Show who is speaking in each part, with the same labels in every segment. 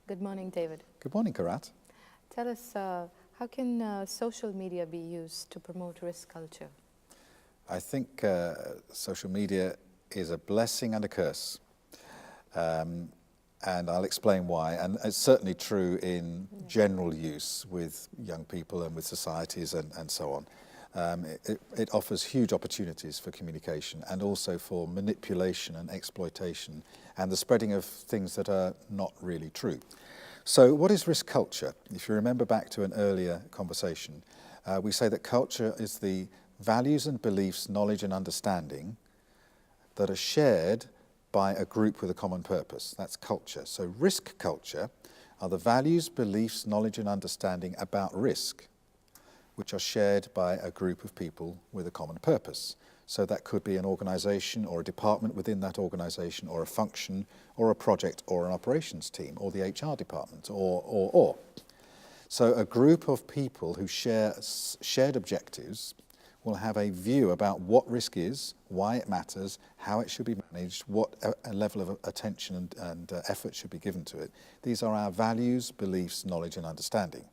Speaker 1: Good morning, David.
Speaker 2: Good morning, Karat.
Speaker 1: Tell us, how can social media be used to promote risk culture?
Speaker 2: I think social media is a blessing and a curse. And I'll explain why. And it's certainly true in general use with young people and with societies and so on. It offers huge opportunities for communication and also for manipulation and exploitation and the spreading of things that are not really true. So what is risk culture? If you remember back to an earlier conversation, we say that culture is the values and beliefs, knowledge and understanding that are shared by a group with a common purpose. That's culture. So risk culture are the values, beliefs, knowledge and understanding about risk, which are shared by a group of people with a common purpose. So that could be an organization or a department within that organization or a function or a project or an operations team or the HR department or. So a group of people who share shared objectives will have a view about what risk is, why it matters, how it should be managed, what a level of attention and effort should be given to it. These are our values, beliefs, knowledge and understanding.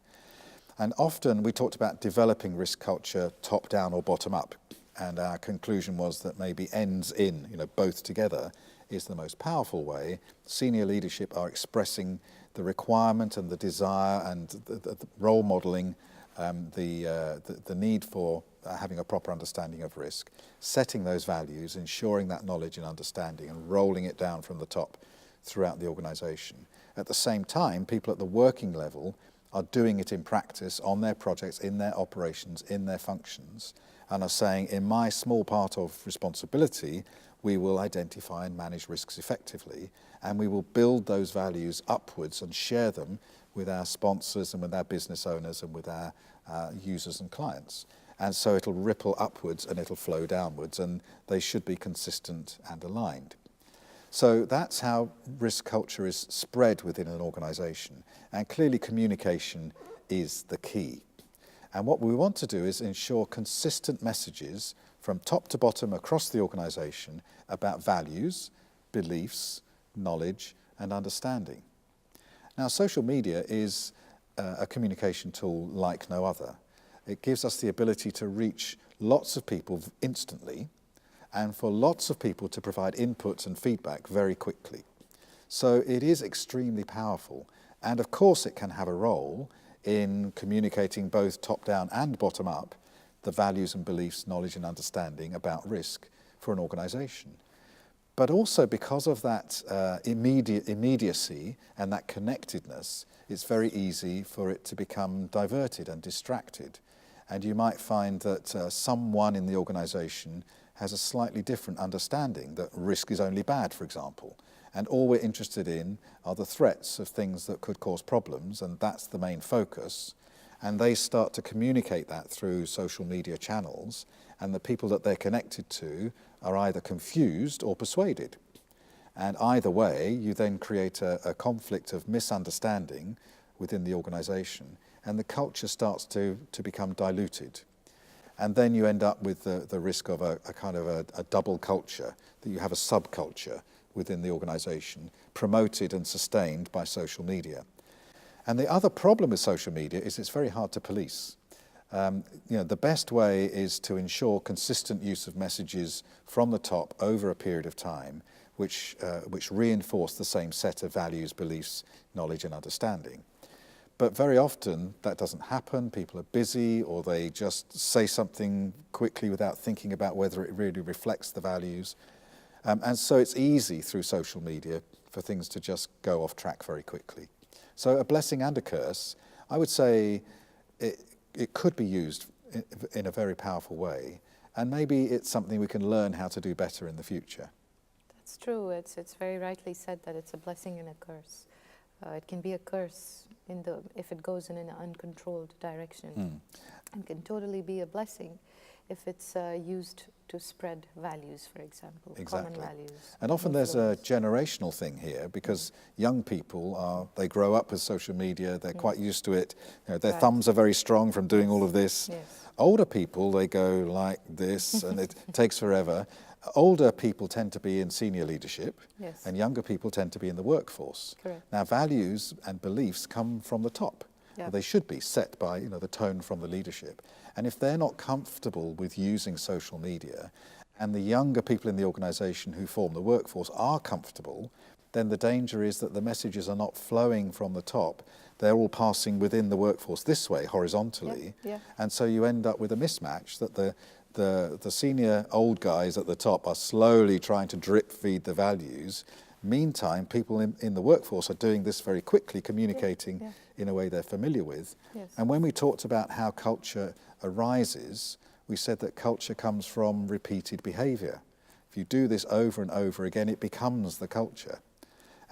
Speaker 2: And often we talked about developing risk culture top down or bottom up. And our conclusion was that maybe ends in, both together is the most powerful way. Senior leadership are expressing the requirement and the desire and the role modeling, the need for having a proper understanding of risk, setting those values, ensuring that knowledge and understanding and rolling it down from the top throughout the organization. At the same time, people at the working level are doing it in practice on their projects, in their operations, in their functions, and are saying, in my small part of responsibility, we will identify and manage risks effectively, and we will build those values upwards and share them with our sponsors and with our business owners and with our users and clients. And so it'll ripple upwards and it'll flow downwards, and they should be consistent and aligned. So that's how risk culture is spread within an organization. And clearly communication is the key. And what we want to do is ensure consistent messages from top to bottom across the organization about values, beliefs, knowledge, and understanding. Now, social media is a communication tool like no other. It gives us the ability to reach lots of people instantly and for lots of people to provide inputs and feedback very quickly. So it is extremely powerful. And of course it can have a role in communicating both top-down and bottom-up the values and beliefs, knowledge and understanding about risk for an organization. But also because of that immediacy and that connectedness, it's very easy for it to become diverted and distracted. And you might find that someone in the organization has a slightly different understanding that risk is only bad, for example. And all we're interested in are the threats of things that could cause problems, and that's the main focus. And they start to communicate that through social media channels, and the people that they're connected to are either confused or persuaded. And either way, you then create a conflict of misunderstanding within the organization, and the culture starts to become diluted. And then you end up with the risk of a kind of a double culture, that you have a subculture within the organization, promoted and sustained by social media. And the other problem with social media is it's very hard to police. The best way is to ensure consistent use of messages from the top over a period of time, which reinforce the same set of values, beliefs, knowledge and understanding. But very often that doesn't happen. People are busy, or they just say something quickly without thinking about whether it really reflects the values. And so it's easy through social media for things to just go off track very quickly. So a blessing and a curse. I would say it could be used in a very powerful way, and maybe it's something we can learn how to do better in the future.
Speaker 1: That's true. It's very rightly said that it's a blessing and a curse. It can be a curse if it goes in an uncontrolled direction, and can totally be a blessing if it's used to spread values, for example,
Speaker 2: exactly.
Speaker 1: Common values.
Speaker 2: And often there's a generational thing here, because young people they grow up with social media, they're quite used to it, their thumbs are very strong from doing all of this.
Speaker 1: Yes.
Speaker 2: Older people, they go like this and it takes forever. older people tend to be in senior leadership,
Speaker 1: Yes.
Speaker 2: and younger people tend to be in the workforce.
Speaker 1: Correct.
Speaker 2: Now, values and beliefs come from the top.
Speaker 1: Yeah.
Speaker 2: They should be set by, the tone from the leadership. And if they're not comfortable with using social media, and the younger people in the organisation who form the workforce are comfortable, then the danger is that the messages are not flowing from the top. They're all passing within the workforce this way, horizontally.
Speaker 1: Yeah.
Speaker 2: And so you end up with a mismatch that the senior old guys at the top are slowly trying to drip feed the values. Meantime, people in the workforce are doing this very quickly, communicating in a way they're familiar with.
Speaker 1: Yes.
Speaker 2: And when we talked about how culture arises, we said that culture comes from repeated behaviour. If you do this over and over again, it becomes the culture.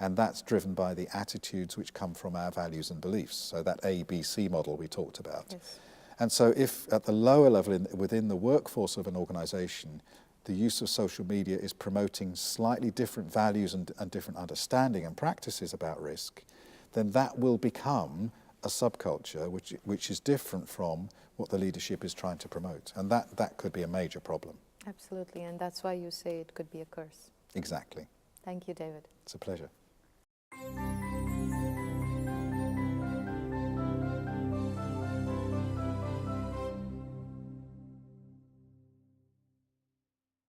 Speaker 2: And that's driven by the attitudes which come from our values and beliefs. So that ABC model we talked about.
Speaker 1: Yes.
Speaker 2: And so if at the lower level within the workforce of an organisation, the use of social media is promoting slightly different values and different understanding and practices about risk, then that will become a subculture which is different from what the leadership is trying to promote. And that could be a major problem.
Speaker 1: Absolutely, and that's why you say it could be a curse.
Speaker 2: Exactly.
Speaker 1: Thank you, David.
Speaker 2: It's a pleasure.